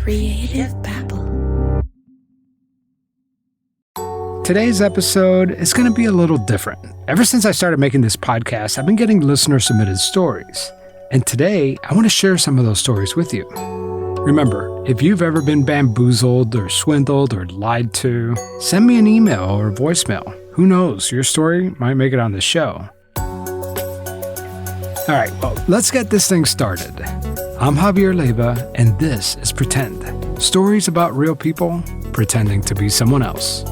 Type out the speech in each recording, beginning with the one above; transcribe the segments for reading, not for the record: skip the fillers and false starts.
Creative Babble. Today's episode is going to be a little different. Ever since I started making this podcast, I've been getting listener-submitted stories. And today, I want to share some of those stories with you. Remember, if you've ever been bamboozled or swindled or lied to, send me an email or voicemail. Who knows, your story might make it on the show. All right, well, let's get this thing started. I'm Javier Leiva, and this is Pretend. Stories about real people pretending to be someone else.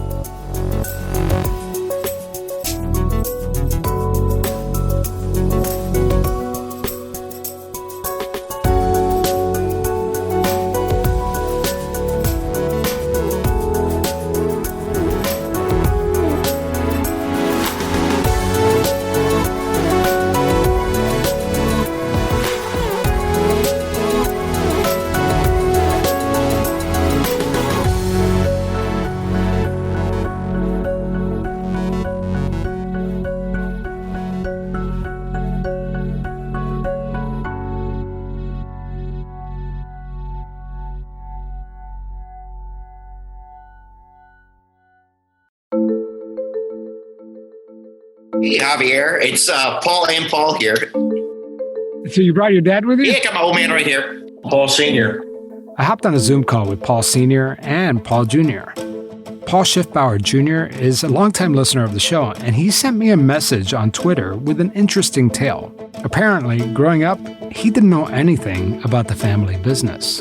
Hey, Javier. It's Paul and Paul here. So you brought your dad with you? Yeah, I got my old man right here. Paul Sr. I hopped on a Zoom call with Paul Sr. and Paul Jr. Paul Schiffbauer Jr. is a longtime listener of the show, and he sent me a message on Twitter with an interesting tale. Apparently, growing up, he didn't know anything about the family business.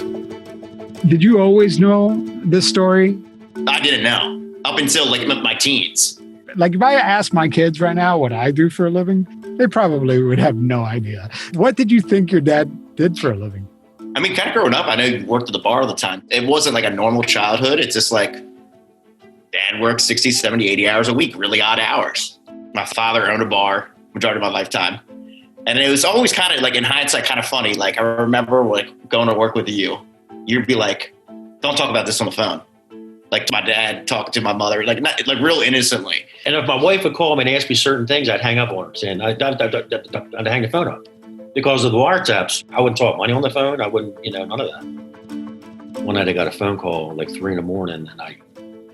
Did you always know this story? I didn't know up until like my teens. Like if I asked my kids right now what I do for a living, they probably would have no idea. What did you think your dad did for a living? I mean, kind of growing up, I know you worked at the bar all the time. It wasn't like a normal childhood. It's just like dad worked 60, 70, 80 hours a week, really odd hours. My father owned a bar majority of my lifetime. And it was always kind of like in hindsight, kind of funny. Like I remember like going to work with you. You'd be like, don't talk about this on the phone. Like my dad talking to my mother, like real innocently. And if my wife would call me and ask me certain things, I'd hang up on her, saying I'd hang the phone up because of the wiretaps. I wouldn't talk money on the phone. I wouldn't, none of that. One night I got a phone call like 3 a.m, and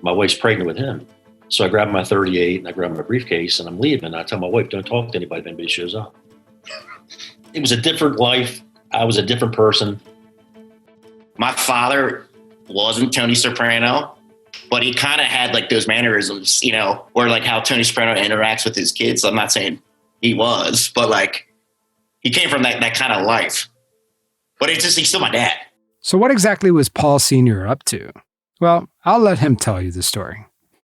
my wife's pregnant with him. So I grabbed my 38 and I grabbed my briefcase and I'm leaving. I tell my wife, don't talk to anybody if anybody shows up. It was a different life. I was a different person. My father wasn't Tony Soprano. But he kind of had like those mannerisms, or like how Tony Soprano interacts with his kids. I'm not saying he was, but like he came from that kind of life. But he's still my dad. So what exactly was Paul Sr. up to? Well, I'll let him tell you the story.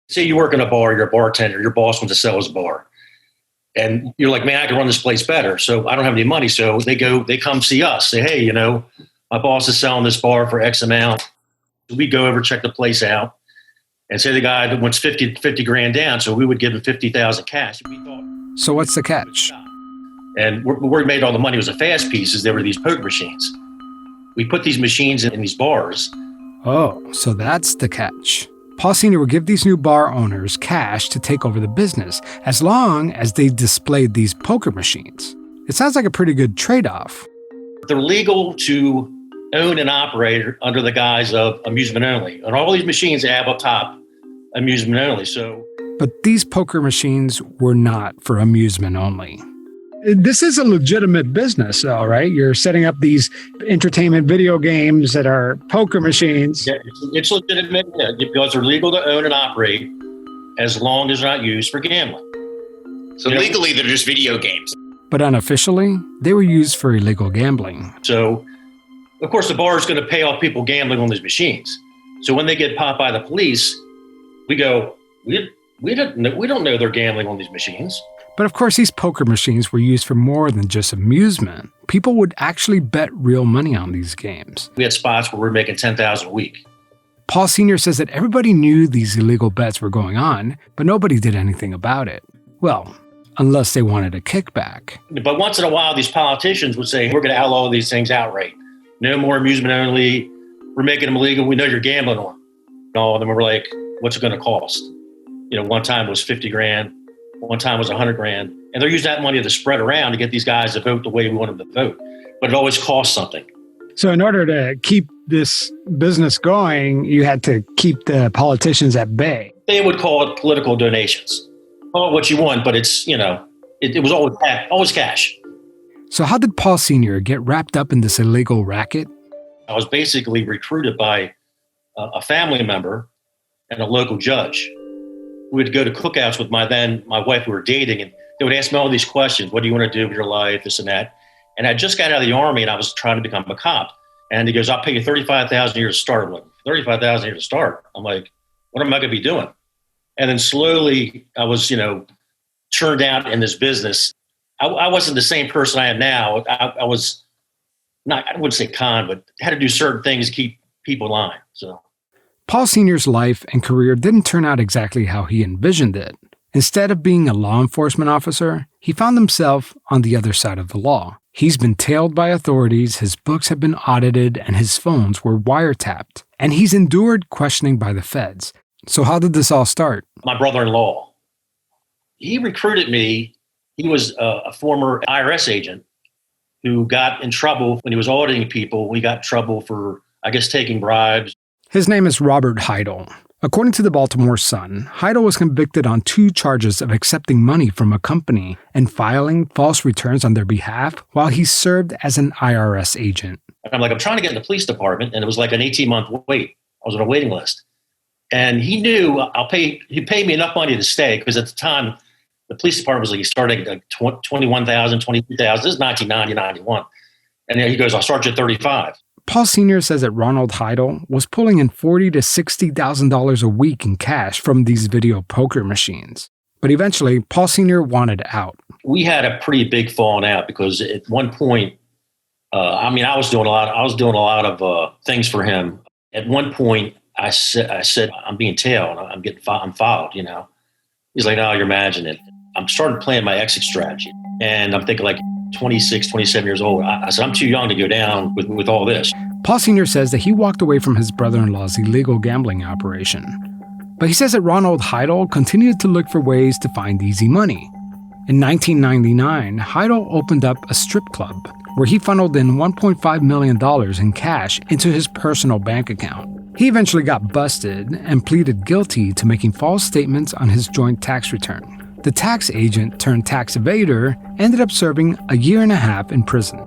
Say you work in a bar, you're a bartender, your boss wants to sell his bar. And you're like, man, I can run this place better. So I don't have any money. So they come see us, say, hey, my boss is selling this bar for X amount. We go over, check the place out. And say the guy that wants 50 grand down, so we would give him 50,000 cash. So what's the catch? And where we made all the money was the fast pieces. There were these poker machines. We put these machines in these bars. Oh, so that's the catch. Paul Sr. would give these new bar owners cash to take over the business, as long as they displayed these poker machines. It sounds like a pretty good trade-off. They're legal to own and operate under the guise of amusement only. And all these machines have up top amusement only. But these poker machines were not for amusement only. This is a legitimate business, though, right? You're setting up these entertainment video games that are poker machines. Yeah, it's legitimate because they're legal to own and operate as long as they're not used for gambling. So legally, they're just video games. But unofficially, they were used for illegal gambling. So, of course, the bar is going to pay off people gambling on these machines. So when they get popped by the police, we go, we don't know they're gambling on these machines. But of course, these poker machines were used for more than just amusement. People would actually bet real money on these games. We had spots where we were making $10,000 a week. Paul Sr. says that everybody knew these illegal bets were going on, but nobody did anything about it. Well, unless they wanted a kickback. But once in a while, these politicians would say, we're going to outlaw these things outright. No more amusement only. We're making them illegal. We know you're gambling on them. All of them were like, what's it going to cost? One time it was 50 grand. One time it was 100 grand. And they're using that money to spread around to get these guys to vote the way we want them to vote. But it always costs something. So in order to keep this business going, you had to keep the politicians at bay. They would call it political donations. Call it what you want, but it's, it was always cash. So how did Paul Sr. get wrapped up in this illegal racket? I was basically recruited by a family member and a local judge. We would go to cookouts with my wife who were dating, and they would ask me all these questions. What do you want to do with your life, this and that? And I just got out of the Army, and I was trying to become a cop. And he goes, I'll pay you $35,000 a year to start. I'm like, $35,000 a year to start? I'm like, what am I going to be doing? And then slowly I was, turned out in this business. I wasn't the same person I am now. I was not, I wouldn't say con, but had to do certain things to keep people in line. So Paul Sr.'s life and career didn't turn out exactly how he envisioned it. Instead of being a law enforcement officer, he found himself on the other side of the law. He's been tailed by authorities, his books have been audited, and his phones were wiretapped. And he's endured questioning by the feds. So how did this all start? My brother-in-law, he recruited me. He was a former IRS agent who got in trouble when he was auditing people. We got in trouble for, I guess, taking bribes. His name is Robert Heidel. According to the Baltimore Sun, Heidel was convicted on 2 charges of accepting money from a company and filing false returns on their behalf while he served as an IRS agent. And I'm like, I'm trying to get in the police department, and it was like an 18-month wait. I was on a waiting list. And he knew he paid me enough money to stay, because at the time, the police department was like, he started like $21,000, $22,000. This is 1990, 91. And then he goes, I'll start you at $35,000. Paul Sr. says that Ronald Heidel was pulling in $40,000 to $60,000 a week in cash from these video poker machines. But eventually, Paul Sr. wanted out. We had a pretty big falling out, because at one point, I was doing a lot of things for him. At one point, I said, I'm being tailed. I'm followed, He's like, no, you're imagining it. I'm starting playing my exit strategy. And I'm thinking like 26, 27 years old. I said, I'm too young to go down with all this. Paul Sr. says that he walked away from his brother-in-law's illegal gambling operation. But he says that Ronald Heidel continued to look for ways to find easy money. In 1999, Heidel opened up a strip club where he funneled in $1.5 million in cash into his personal bank account. He eventually got busted and pleaded guilty to making false statements on his joint tax return. The tax agent turned tax evader ended up serving 1.5 years in prison.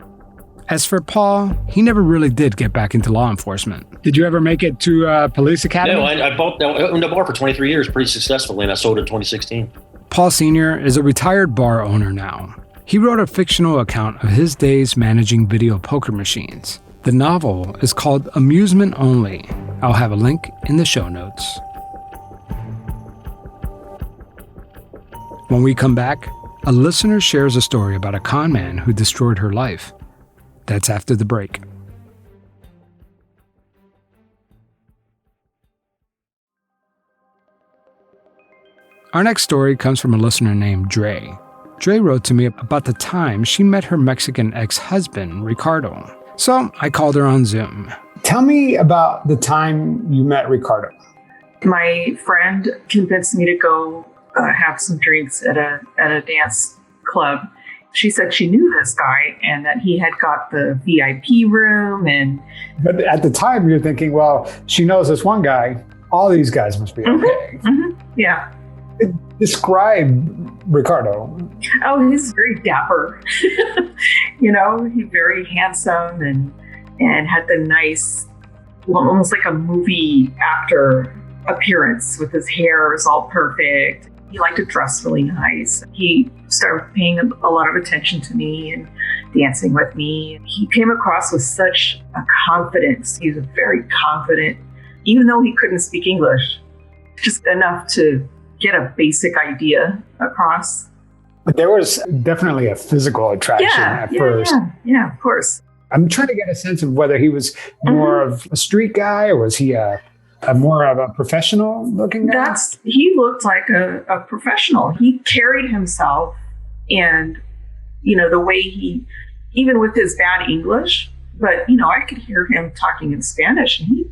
As for Paul, he never really did get back into law enforcement. Did you ever make it to police academy? No, I owned a bar for 23 years pretty successfully, and I sold it in 2016. Paul Sr. is a retired bar owner now. He wrote a fictional account of his days managing video poker machines. The novel is called Amusement Only. I'll have a link in the show notes. When we come back, a listener shares a story about a con man who destroyed her life. That's after the break. Our next story comes from a listener named Dre. Dre wrote to me about the time she met her Mexican ex-husband, Ricardo. So I called her on Zoom. Tell me about the time you met Ricardo. My friend convinced me to go have some drinks at a dance club. She said she knew this guy and that he had got the VIP room. But at the time, you're thinking, well, she knows this one guy. All these guys must be okay. Yeah. Describe Ricardo. Oh, he's very dapper. He's very handsome and had the nice, almost like a movie actor appearance with his hair is all perfect. He liked to dress really nice. He started paying a lot of attention to me and dancing with me. He came across with such a confidence. He was very confident, even though he couldn't speak English, just enough to get a basic idea across. But there was definitely a physical attraction at first. Yeah, of course. I'm trying to get a sense of whether he was more of a street guy or was he a more of a professional looking guy? He looked like a professional. He carried himself and, the way he, even with his bad English, but, I could hear him talking in Spanish and he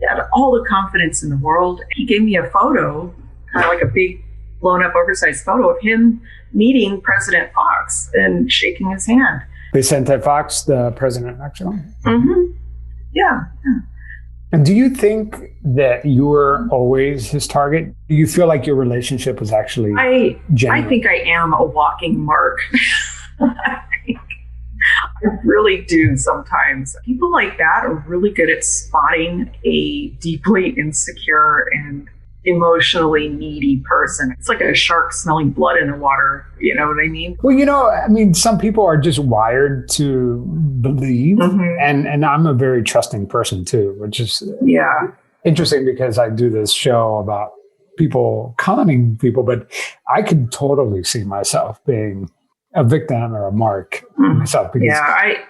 had all the confidence in the world. He gave me a photo, kind of like a big blown up oversized photo of him meeting President Fox and shaking his hand. Vicente Fox, the president, actually. Yeah. And do you think that you were always his target? Do you feel like your relationship was actually genuine? I think I am a walking mark. I really do sometimes. People like that are really good at spotting a deeply insecure and emotionally needy person. It's like a shark smelling blood in the water. You know what I mean? Well, some people are just wired to believe, and I'm a very trusting person too, which is interesting because I do this show about people conning people, but I could totally see myself being a victim or a mark myself. Because I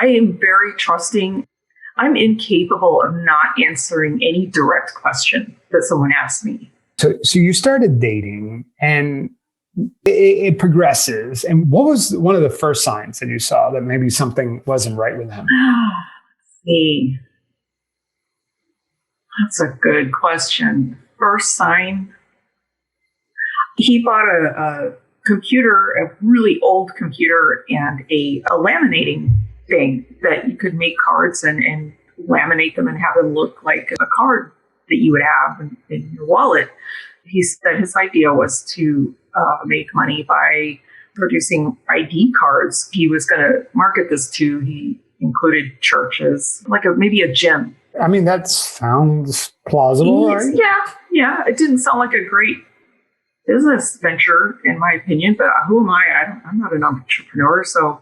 am very trusting. I'm incapable of not answering any direct question that someone asks me. So you started dating and it progresses. And what was one of the first signs that you saw that maybe something wasn't right with him? Let's see. That's a good question. First sign. He bought a computer, a really old computer, and a laminating thing that you could make cards and laminate them and have them look like a card that you would have in your wallet. He said his idea was to make money by producing ID cards. He was going to market this to, he included churches, like maybe a gym. I mean, that sounds plausible, right? Yeah. It didn't sound like a great business venture, in my opinion, but who am I? I'm not an entrepreneur, so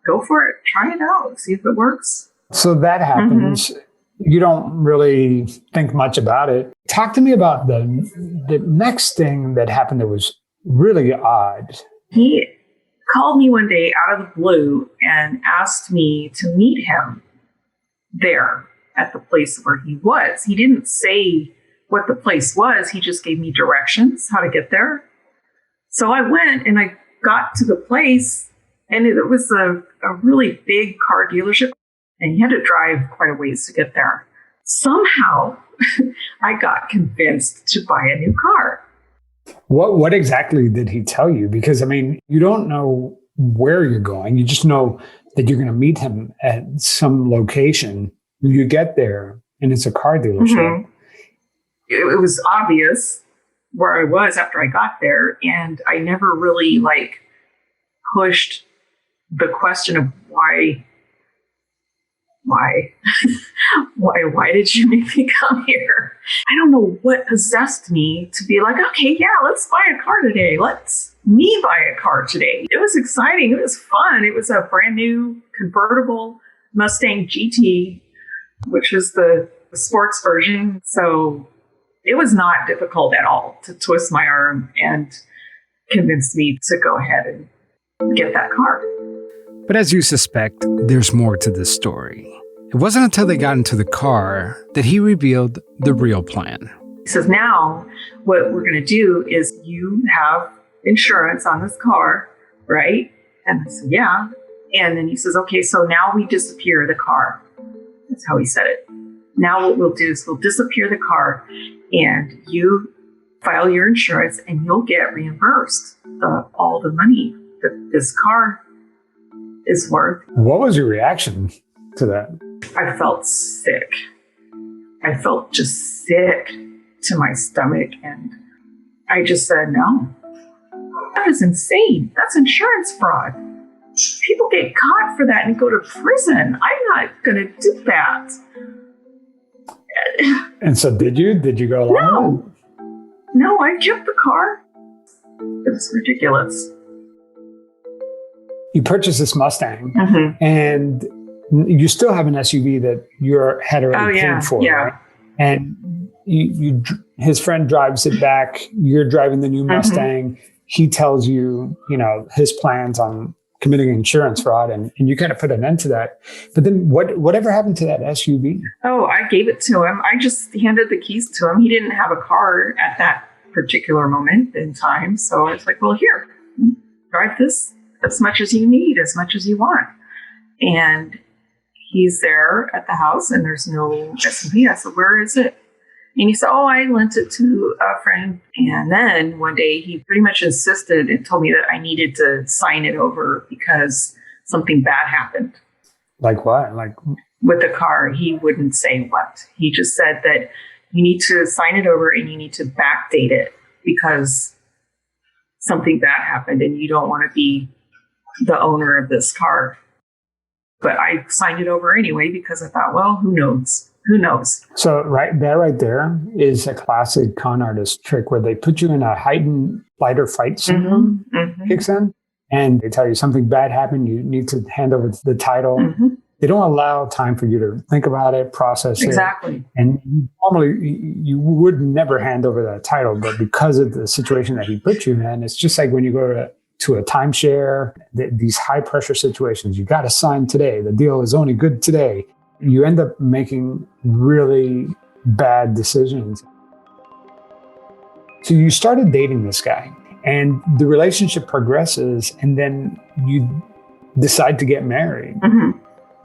go for it. Try it out. See if it works. So that happens. You don't really think much about it. Talk to me about the next thing that happened that was really odd. He called me one day out of the blue and asked me to meet him there at the place where he was. He didn't say what the place was. He just gave me directions how to get there. So I went and I got to the place, and it was a really big car dealership, and you had to drive quite a ways to get there. Somehow I got convinced to buy a new car. What exactly did he tell you? Because, I mean, you don't know where you're going. You just know that you're going to meet him at some location. You get there and it's a car dealership. It was obvious where I was after I got there, and I never really pushed the question of why why did you make me come here? I don't know what possessed me to be like, okay, yeah, let's buy a car today. Let's me buy a car today. It was exciting. It was fun. It was a brand new convertible Mustang GT, which is the sports version. So it was not difficult at all to twist my arm and convince me to go ahead and get that car. But as you suspect, there's more to this story. It wasn't until they got into the car that he revealed the real plan. He says, now what we're going to do is you have insurance on this car, right? And I said, yeah. And then he says, okay, so now we disappear the car. That's how he said it. Now what we'll do is we'll disappear the car and you file your insurance and you'll get reimbursed all the money that this car is worth. What was your reaction to that? I felt sick. I felt just sick to my stomach, and I just said, no, that is insane. That's insurance fraud. People get caught for that and go to prison. I'm not going to do that. And so did you? Did you go along? No, I kept the car. It was ridiculous. You purchased this Mustang, and you still have an SUV that you had already paid for. Yeah. Right? And his friend drives it back. You're driving the new Mustang. He tells you, his plans on committing insurance fraud, and you kind of put an end to that. But then whatever happened to that SUV? Oh, I gave it to him. I just handed the keys to him. He didn't have a car at that particular moment in time. So I was like, well, here, drive this as much as you need, as much as you want. And he's there at the house and there's no SUV. I said, where is it? And he said, oh, I lent it to a friend. And then one day he pretty much insisted and told me that I needed to sign it over because something bad happened. Like what? Like with the car, he wouldn't say what. He just said that you need to sign it over and you need to backdate it because something bad happened and you don't want to be the owner of this car. But I signed it over anyway because I thought, well, who knows? Who knows? So right there is a classic con artist trick where they put you in a heightened flight or fight syndrome kicks in, and they tell you something bad happened. You need to hand over the title. They don't allow time for you to think about it, process it. And normally you would never hand over that title, but because of the situation that he put you in, it's just like when you go to a timeshare, these high pressure situations, you got to sign today. The deal is only good today. You end up making really bad decisions. So you started dating this guy and the relationship progresses and then you decide to get married.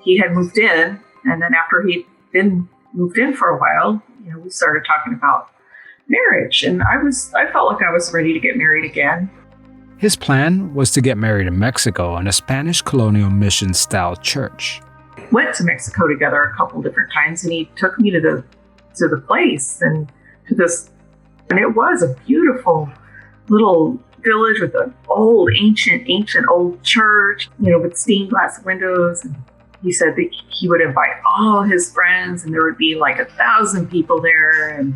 He had moved in, and then after he'd been moved in for a while, we started talking about marriage, and I felt like I was ready to get married again. His plan was to get married in Mexico in a Spanish colonial mission-style church. Went to Mexico together a couple different times, and he took me to the place and to this, and it was a beautiful little village with an old, ancient old church, with stained glass windows. And he said that he would invite all his friends, and there would be like 1,000 people there, and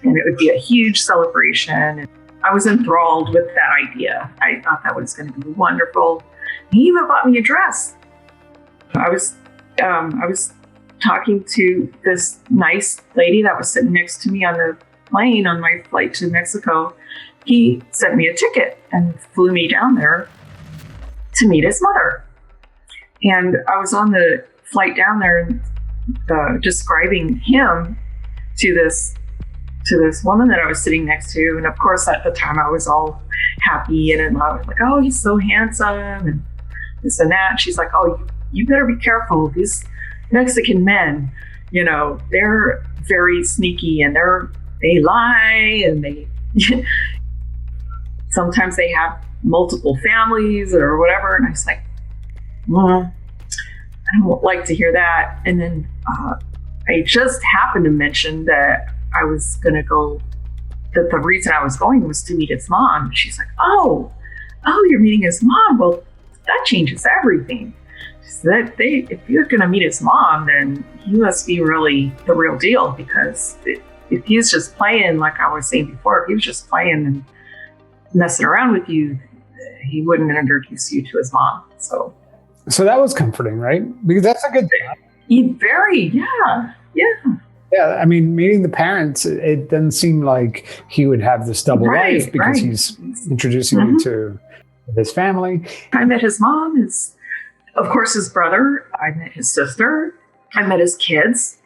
it would be a huge celebration. And I was enthralled with that idea. I thought that was going to be wonderful. He even bought me a dress. I was talking to this nice lady that was sitting next to me on the plane on my flight to Mexico. He sent me a ticket and flew me down there to meet his mother. And I was on the flight down there describing him to this woman that I was sitting next to. And of course, at the time, I was all happy and in love. Like, oh, he's so handsome and this and that. She's like, oh, you better be careful. These Mexican men, they're very sneaky and they lie and they sometimes they have multiple families or whatever. And I was like, I don't like to hear that. And then I just happened to mention that I was going to go, that the reason I was going was to meet his mom. She's like, oh, you're meeting his mom. Well, that changes everything. She said, if you're going to meet his mom, then he must be really the real deal, because if he's just playing, like I was saying before, if he was just playing and messing around with you, he wouldn't introduce you to his mom. So that was comforting, right? Because that's a good thing. Yeah. I mean, meeting the parents, it doesn't seem like he would have this double life because he's introducing you to his family. I met his mom, of course, his brother. I met his sister. I met his kids.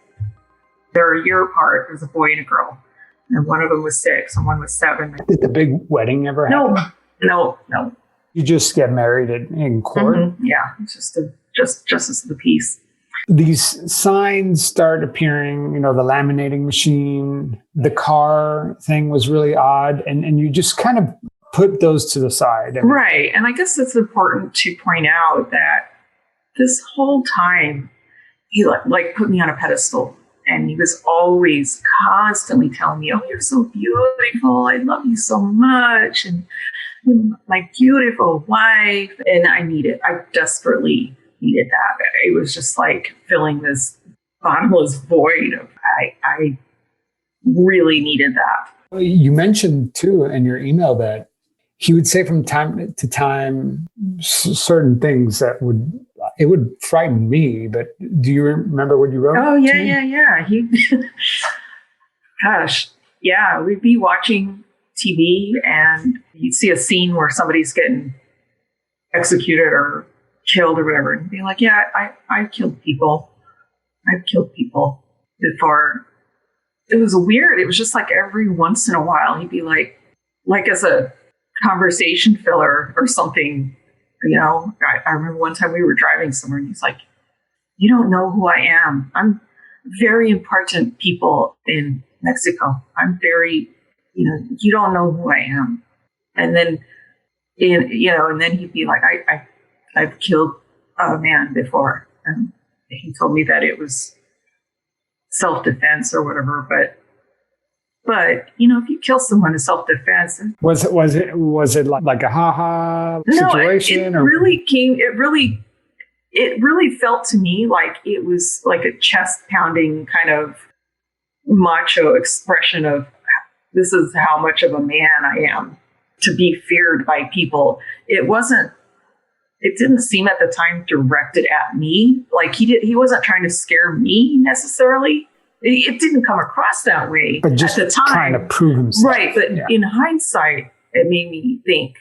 They're a year apart. There's a boy and a girl. And one of them was 6 and one was 7. Did the big wedding ever happen? No. You just get married in court? Yeah, just justice of the peace. These signs start appearing, the laminating machine, the car thing was really odd. And you just kind of put those to the side. Right. And I guess it's important to point out that this whole time, he like put me on a pedestal. And he was always constantly telling me, oh, you're so beautiful. I love you so much. And you're my beautiful wife. And I desperately needed that. It was just like filling this bottomless void of, I really needed that. You mentioned too in your email that he would say from time to time certain things that would frighten me, but do you remember what you wrote? Oh, yeah. Gosh, yeah, we'd be watching TV and you'd see a scene where somebody's getting executed or killed or whatever, and be like, yeah, I killed people. I've killed people before. It was weird. It was just like every once in a while, he'd be like as a conversation filler or something. I remember one time we were driving somewhere and he's like, you don't know who I am. I'm very important people in Mexico. I'm very, you don't know who I am. And then, and then he'd be like, I've killed a man before. And he told me that it was self-defense or whatever, but if you kill someone in self-defense, Was it like a ha-ha situation? No, it really felt to me like it was like a chest-pounding kind of macho expression of, this is how much of a man I am, to be feared by people. It didn't seem at the time directed at me. Like he wasn't trying to scare me necessarily. It didn't come across that way but just at the time. Trying to prove himself. Right. But in hindsight, it made me think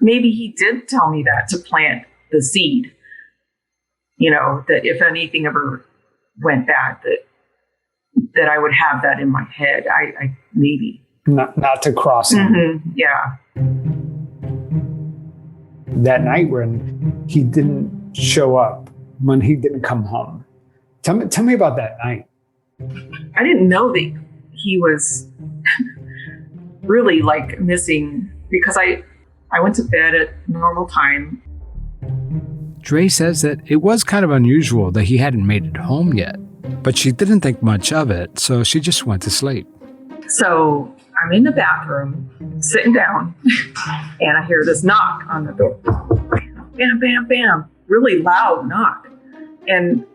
maybe he did tell me that to plant the seed, that if anything ever went bad, that I would have that in my head. I maybe. Not to cross him. Mm-hmm. Yeah. That night when he didn't show up, when he didn't come home. Tell me about that night. I didn't know that he was really like missing, because I went to bed at normal time. Dre says that it was kind of unusual that he hadn't made it home yet, but she didn't think much of it, so she just went to sleep. So I'm in the bathroom, sitting down, and I hear this knock on the door. Bam, bam, bam. Really loud knock. And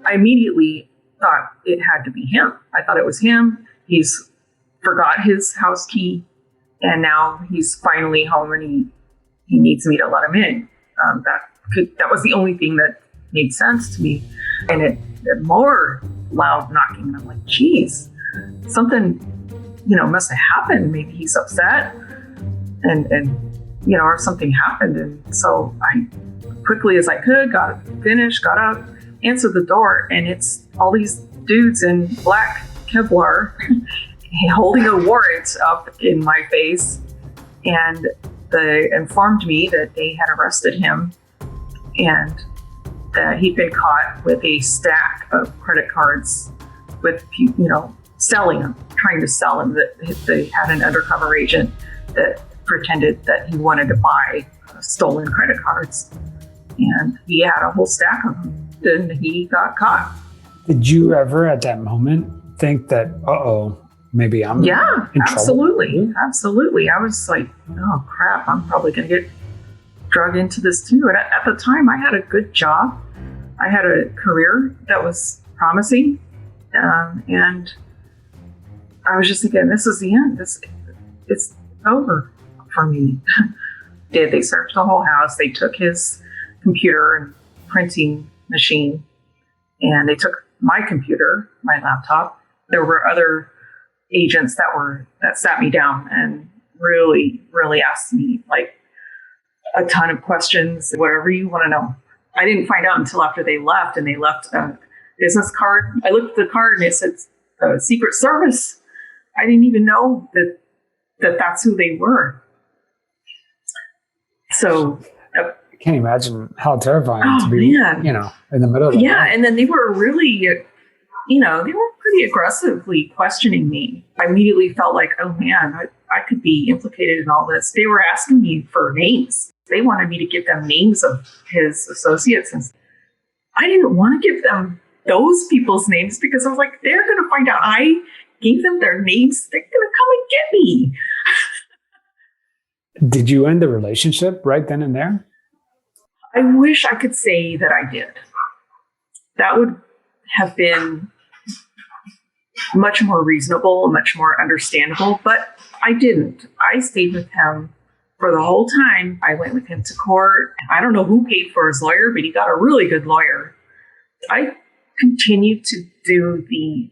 I immediately thought it had to be him. I thought it was him. He's forgot his house key, and now he's finally home, and he needs me to let him in. That was the only thing that made sense to me. And it more loud knocking. And I'm like, geez, something, must have happened. Maybe he's upset and or something happened. And so I quickly as I could, got up, answered the door, and it's all these dudes in black Kevlar holding a warrant up in my face. And they informed me that they had arrested him and that he'd been caught with a stack of credit cards with, selling them, trying to sell them. That they had an undercover agent that pretended that he wanted to buy stolen credit cards. And he had a whole stack of them. Then he got caught. Did you ever at that moment think that, maybe I'm in absolutely. trouble? Absolutely. I was like, oh crap, I'm probably going to get drug into this too. And at the time I had a good job. I had a career that was promising. And I was just thinking, this is the end. It's over for me. They searched the whole house. They took his computer and printing machine, and they took my computer, my laptop. There were other agents that sat me down and really, really asked me like a ton of questions, whatever you want to know. I didn't find out until after they left, and they left a business card. I looked at the card and it said Secret Service. I didn't even know that that's who they were. So I can't imagine how terrifying to be, in the middle of it. Yeah, and then they were really, they were pretty aggressively questioning me. I immediately felt like, oh man, I could be implicated in all this. They were asking me for names. They wanted me to give them names of his associates. And I didn't want to give them those people's names because I was like, they're going to find out I gave them their names. They're going to come and get me. Did you end the relationship right then and there? I wish I could say that I did. That would have been much more reasonable, much more understandable, but I didn't. I stayed with him for the whole time. I went with him to court. I don't know who paid for his lawyer, but he got a really good lawyer. I continued to do the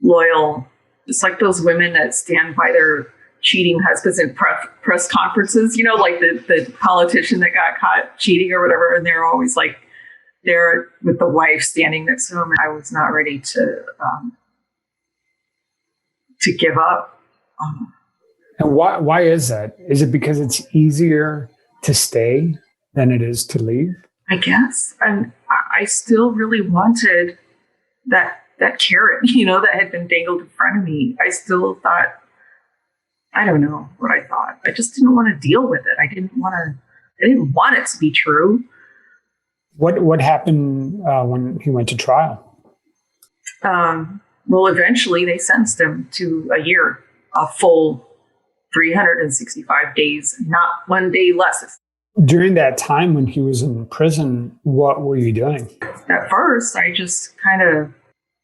loyal, just like those women that stand by their cheating husbands in press conferences, like the politician that got caught cheating or whatever. And they're always like there with the wife standing next to him. And I was not ready to give up. And why is that? Is it because it's easier to stay than it is to leave? I guess. And I still really wanted that carrot, that had been dangled in front of me. I still thought, I don't know what I thought. I just didn't want to deal with it. I didn't want it to be true. What happened when he went to trial? Well, eventually they sentenced him to a year, a full 365 days, not 1 day less. During that time when he was in prison, what were you doing? At first, I just kind of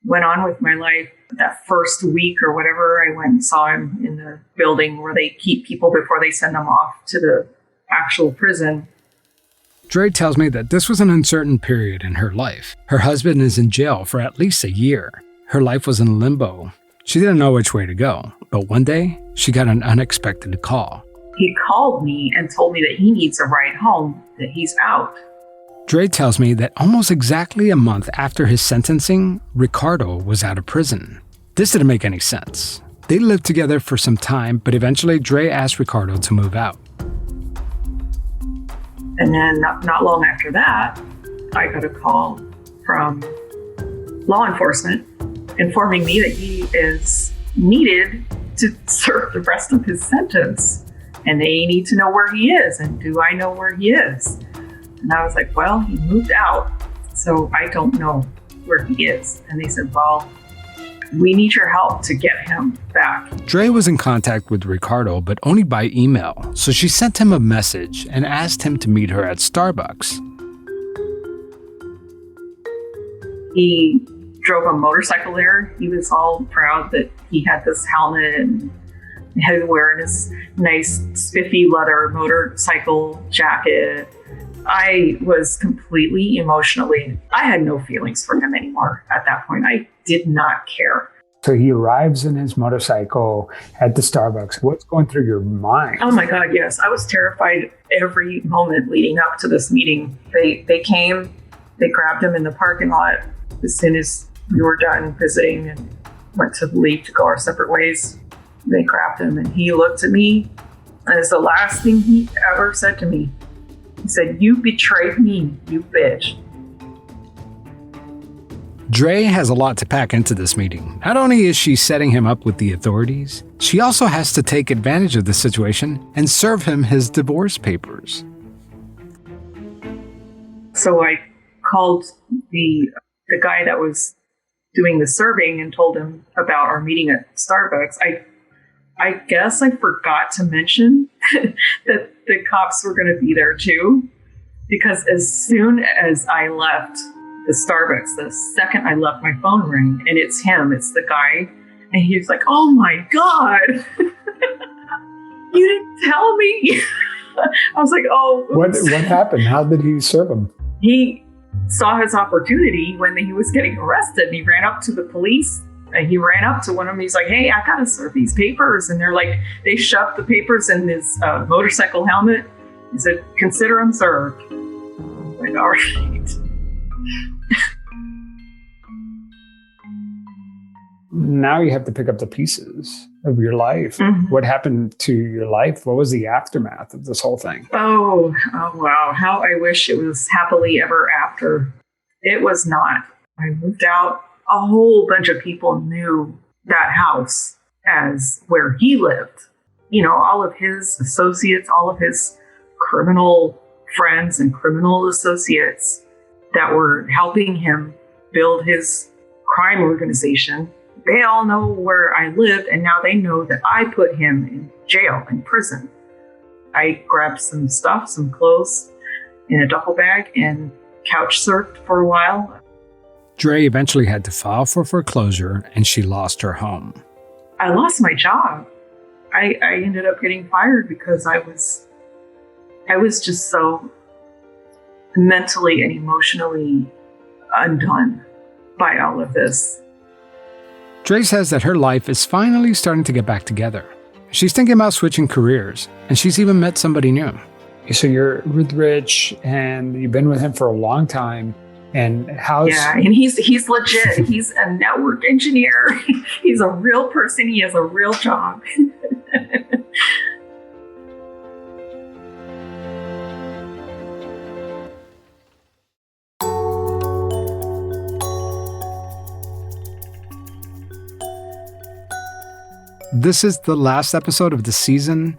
went on with my life. That first week or whatever, I went and saw him in the building where they keep people before they send them off to the actual prison. Dre tells me that this was an uncertain period in her life. Her husband is in jail for at least a year. Her life was in limbo. She didn't know which way to go. But one day, she got an unexpected call. He called me and told me that he needs a ride home, that he's out. Dre tells me that almost exactly a month after his sentencing, Ricardo was out of prison. This didn't make any sense. They lived together for some time, but eventually Dre asked Ricardo to move out. And then not long after that, I got a call from law enforcement informing me that he is needed to serve the rest of his sentence. And they need to know where he is. And do I know where he is? And I was like, well, he moved out, so I don't know where he is. And they said, well, we need your help to get him back. Dre was in contact with Ricardo, but only by email. So she sent him a message and asked him to meet her at Starbucks. He drove a motorcycle there. He was all proud that he had this helmet and he was wearing his nice spiffy leather motorcycle jacket. I was completely emotionally, I had no feelings for him anymore at that point. I did not care. So he arrives in his motorcycle at the Starbucks. What's going through your mind? Oh my God, yes. I was terrified every moment leading up to this meeting. They came, they grabbed him in the parking lot as soon as we were done visiting and went to leave to go our separate ways. They grabbed him and he looked at me, and it's the last thing he ever said to me. He said, "You betrayed me, you bitch." Dre has a lot to pack into this meeting. Not only is she setting him up with the authorities, she also has to take advantage of the situation and serve him his divorce papers. So I called the guy that was doing the serving and told him about our meeting at Starbucks. I guess I forgot to mention that the cops were going to be there too, because as soon as I left the Starbucks, the second I left, my phone rang, and it's him, it's the guy, and he was like, "Oh my God, you didn't tell me." I was like, "Oh, oops." What happened? How did he serve him? He saw his opportunity when he was getting arrested, and he ran up to the police. And he ran up to one of them. He's like, "Hey, I gotta serve these papers." And they're like, they shoved the papers in his motorcycle helmet. He said, "Consider them served." I'm like, all right. Now you have to pick up the pieces of your life. Mm-hmm. What happened to your life? What was the aftermath of this whole thing? Oh, wow. How I wish it was happily ever after. It was not. I moved out. A whole bunch of people knew that house as where he lived. You know, all of his associates, all of his criminal friends and criminal associates that were helping him build his crime organization, they all know where I lived, and now they know that I put him in jail, in prison. I grabbed some stuff, some clothes in a duffel bag, and couch surfed for a while. Dre eventually had to file for foreclosure, and she lost her home. I lost my job. I ended up getting fired because I was just so mentally and emotionally undone by all of this. Dre says that her life is finally starting to get back together. She's thinking about switching careers, and she's even met somebody new. So you're with Rich, and you've been with him for a long time. And and he's legit. He's a network engineer. He's a real person. He has a real job. This is the last episode of the season.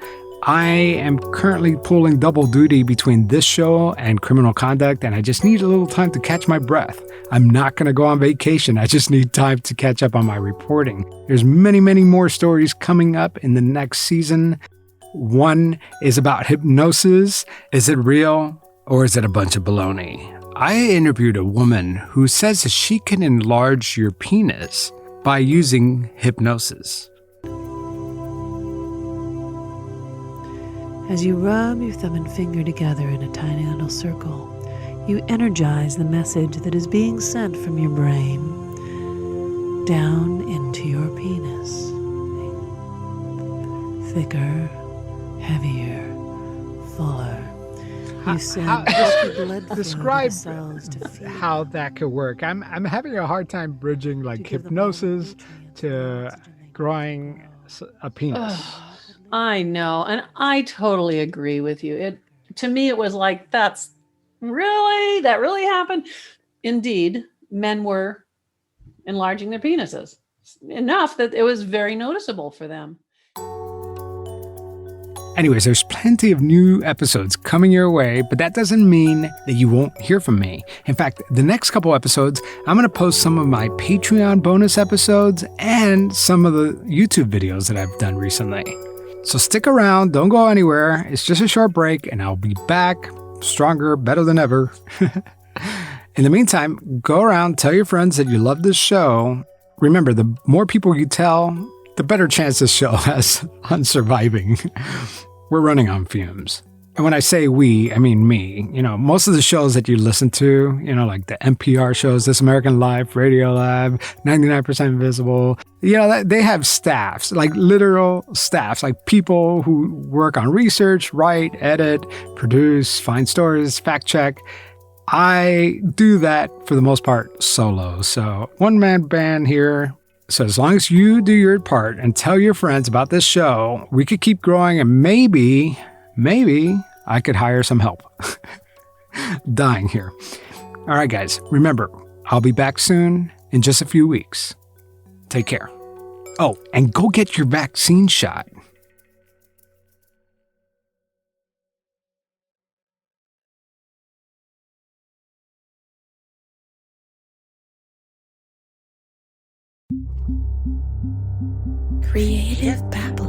I am currently pulling double duty between this show and criminal conduct, and I just need a little time to catch my breath. I'm not going to go on vacation. I just need time to catch up on my reporting. There's many, many more stories coming up in the next season. One is about hypnosis. Is it real or is it a bunch of baloney? I interviewed a woman who says that she can enlarge your penis by using hypnosis. As you rub your thumb and finger together in a tiny little circle, you energize the message that is being sent from your brain down into your penis. Thicker, heavier, fuller. You send blood Describe cells to feed. how that could work. I'm having a hard time bridging like hypnosis to growing a penis. I know, and I totally agree with you. To me, it was like, that really happened. Indeed, men were enlarging their penises enough that it was very noticeable for them. Anyways, there's plenty of new episodes coming your way, but that doesn't mean that you won't hear from me. In fact, the next couple episodes, I'm going to post some of my Patreon bonus episodes and some of the YouTube videos that I've done recently. So stick around, don't go anywhere. It's just a short break and I'll be back stronger, better than ever. In the meantime, go around, tell your friends that you love this show. Remember, the more people you tell, the better chance this show has on surviving. We're running on fumes. And when I say we, I mean me. You know, most of the shows that you listen to, you know, like the NPR shows, This American Life, Radio Lab, 99% Invisible, you know, they have staffs, like literal staffs, like people who work on research, write, edit, produce, find stories, fact check. I do that for the most part solo. So one-man band here. So as long as you do your part and tell your friends about this show, we could keep growing and maybe I could hire some help. Dying here. All right, guys, remember, I'll be back soon in just a few weeks. Take care. Oh, and go get your vaccine shot. Creative Babble.